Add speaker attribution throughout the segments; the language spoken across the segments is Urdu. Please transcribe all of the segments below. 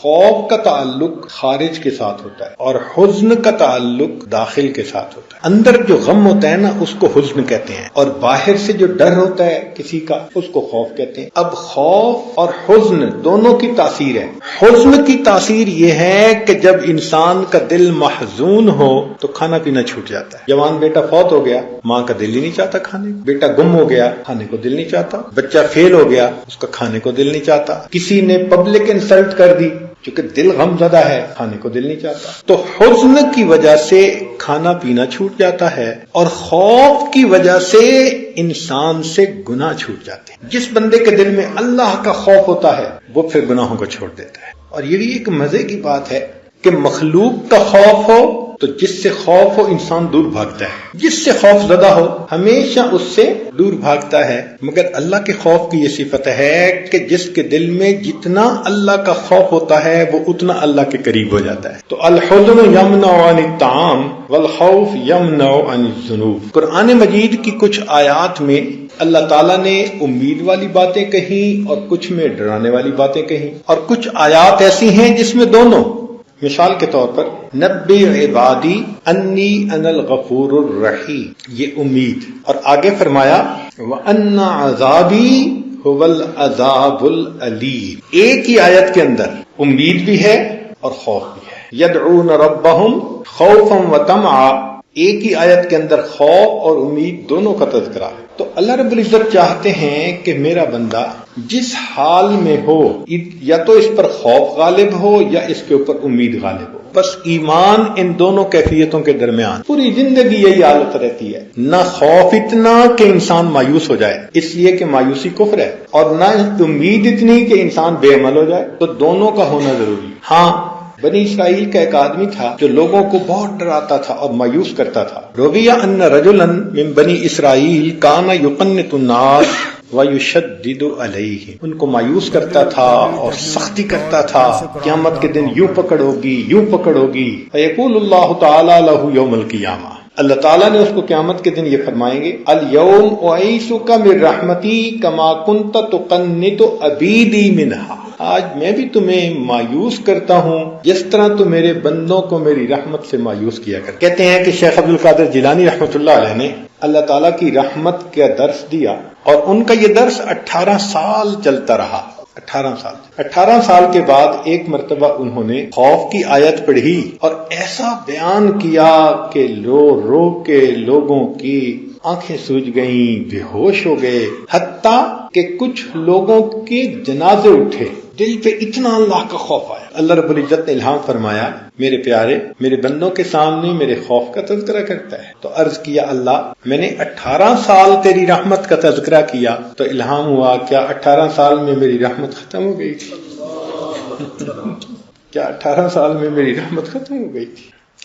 Speaker 1: خوف کا تعلق خارج کے ساتھ ہوتا ہے اور حزن کا تعلق داخل کے ساتھ ہوتا ہے. اندر جو غم ہوتا ہے نا اس کو حزن کہتے ہیں، اور باہر سے جو ڈر ہوتا ہے کسی کا اس کو خوف کہتے ہیں. اب خوف اور حزن دونوں کی تاثیر ہے. حزن کی تاثیر یہ ہے کہ جب انسان کا دل محزون ہو تو کھانا پینا چھوٹ جاتا ہے. جوان بیٹا فوت ہو گیا، ماں کا دل ہی نہیں چاہتا کھانے کو. بیٹا گم ہو گیا، کھانے کو دل نہیں چاہتا. بچہ فیل ہو گیا، اس کا کھانے کو دل نہیں چاہتا. کسی نے پبلک انسلٹ کر دی، چونکہ دل غم زدہ ہے، کھانے کو دل نہیں چاہتا. تو حزن کی وجہ سے کھانا پینا چھوٹ جاتا ہے، اور خوف کی وجہ سے انسان سے گناہ چھوٹ جاتے ہیں. جس بندے کے دل میں اللہ کا خوف ہوتا ہے وہ پھر گناہوں کو چھوڑ دیتا ہے. اور یہ بھی ایک مزے کی بات ہے کہ مخلوق کا خوف ہو تو جس سے خوف ہو انسان دور بھاگتا ہے، جس سے خوف زدہ ہو ہمیشہ اس سے دور بھاگتا ہے. مگر اللہ کے خوف کی یہ صفت ہے کہ جس کے دل میں جتنا اللہ کا خوف ہوتا ہے وہ اتنا اللہ کے قریب ہو جاتا ہے. تو الحزن یمنع عن الطعام والخوف یمنع عن الذنوب. قرآن مجید کی کچھ آیات میں اللہ تعالیٰ نے امید والی باتیں کہیں اور کچھ میں ڈرانے والی باتیں کہیں، اور کچھ آیات ایسی ہیں جس میں دونوں. مثال کے طور پر نبی عبادی انی انا الغفور الرحیم، یہ امید. اور آگے فرمایا وَأَنَّ عَذَابِي هُوَ الْعَذَابُ الْأَلِيمُ. ایک ہی آیت کے اندر امید بھی ہے اور خوف بھی ہے. يَدْعُونَ رَبَّهُمْ خَوْفًا وَطَمْعًا، ایک ہی آیت کے اندر خوف اور امید دونوں کا تذکرہ ہے. تو اللہ رب العزت چاہتے ہیں کہ میرا بندہ جس حال میں ہو یا تو اس پر خوف غالب ہو یا اس کے اوپر امید غالب ہو. بس ایمان ان دونوں کیفیتوں کے درمیان پوری زندگی یہی حالت رہتی ہے. نہ خوف اتنا کہ انسان مایوس ہو جائے اس لیے کہ مایوسی کفر ہے، اور نہ امید اتنی کہ انسان بے عمل ہو جائے. تو دونوں کا ہونا ضروری. ہاں، بنی اسرائیل کا ایک آدمی تھا جو لوگوں کو بہت ڈراتا تھا اور مایوس کرتا تھا. رویہ ان رجلا من بنی اسرائیل کان یقنط الناس ویشدد علیہم، ان کو مایوس کرتا تھا اور سختی کرتا تھا. قیامت کے دن یوں پکڑ ہوگی، یوں پکڑ ہوگی. فیقول اللہ تعالی لہ یوم القیامہ، اللہ تعالیٰ نے اس کو قیامت کے دن یہ فرمائیں گے الیوم اعیسک من رحمتی کما کنت تقنط عبیدی منہا، آج میں بھی تمہیں مایوس کرتا ہوں جس طرح تو میرے بندوں کو میری رحمت سے مایوس کیا کر. کہتے ہیں کہ شیخ عبد القادر جیلانی رحمۃ اللہ علیہ نے اللہ تعالیٰ کی رحمت کا درس دیا، اور ان کا یہ درس 18 سال چلتا رہا. 18 سال کے بعد ایک مرتبہ انہوں نے خوف کی آیت پڑھی اور ایسا بیان کیا کہ رو رو کے لوگوں کی آنکھیں سوج گئیں، بے ہوش ہو گئے، حتیٰ کہ کچھ لوگوں کے جنازے اٹھے. دل پہ اتنا اللہ کا خوف آیا. اللہ رب العزت نے الہام فرمایا میرے پیارے میرے بندوں کے سامنے میرے خوف کا تذکرہ کرتا ہے. تو عرض کیا اللہ میں نے 18 سال تیری رحمت کا تذکرہ کیا. تو الہام ہوا کیا 18 سال میں میری رحمت ختم ہو گئی تھی؟ کیا 18 سال میں میری رحمت ختم ہو گئی تھی؟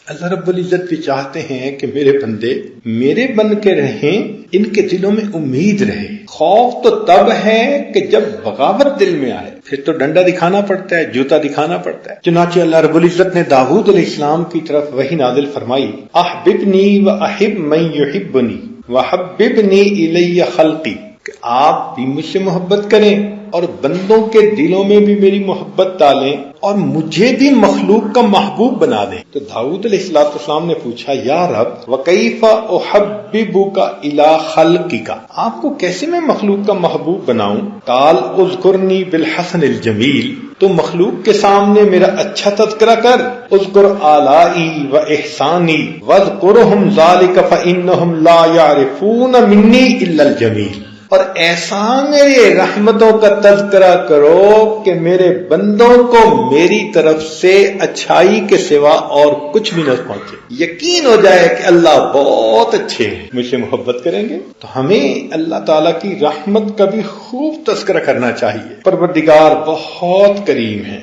Speaker 1: اللہ رب العزت بھی چاہتے ہیں کہ میرے بندے میرے بن کے رہیں، ان کے دلوں میں امید رہے. خوف تو تب ہے کہ جب بغاوت دل میں آئے، پھر تو ڈنڈا دکھانا پڑتا ہے، جوتا دکھانا پڑتا ہے. چنانچہ اللہ رب العزت نے داؤد علیہ السلام کی طرف وحی نازل فرمائی احببنی واحب من یحبنی وحببنی الی خلقی، کہ آپ بھی مجھ سے محبت کریں اور بندوں کے دلوں میں بھی میری محبت ڈالیں اور مجھے بھی مخلوق کا محبوب بنا دیں. تو داؤد علیہ السلام نے پوچھا یا رب وکیف احببک الی خلقک، آپ کو کیسے میں مخلوق کا محبوب بناؤں؟ قال اذکرنی بالحسن الجمیل، تو مخلوق کے سامنے میرا اچھا تذکرہ کر. اذکر آلائی و احسانی واذکرہم ذالک فانہم لا یعرفون منی الا الجمیل، اور احسان میرے رحمتوں کا تذکرہ کرو کہ میرے بندوں کو میری طرف سے اچھائی کے سوا اور کچھ بھی نہ پہنچے. یقین ہو جائے کہ اللہ بہت اچھے ہیں، مجھ سے محبت کریں گے. تو ہمیں اللہ تعالیٰ کی رحمت کا بھی خوب تذکرہ کرنا چاہیے. پروردگار بہت کریم ہے.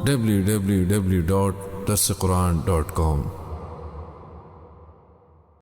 Speaker 2: www.darsequran.com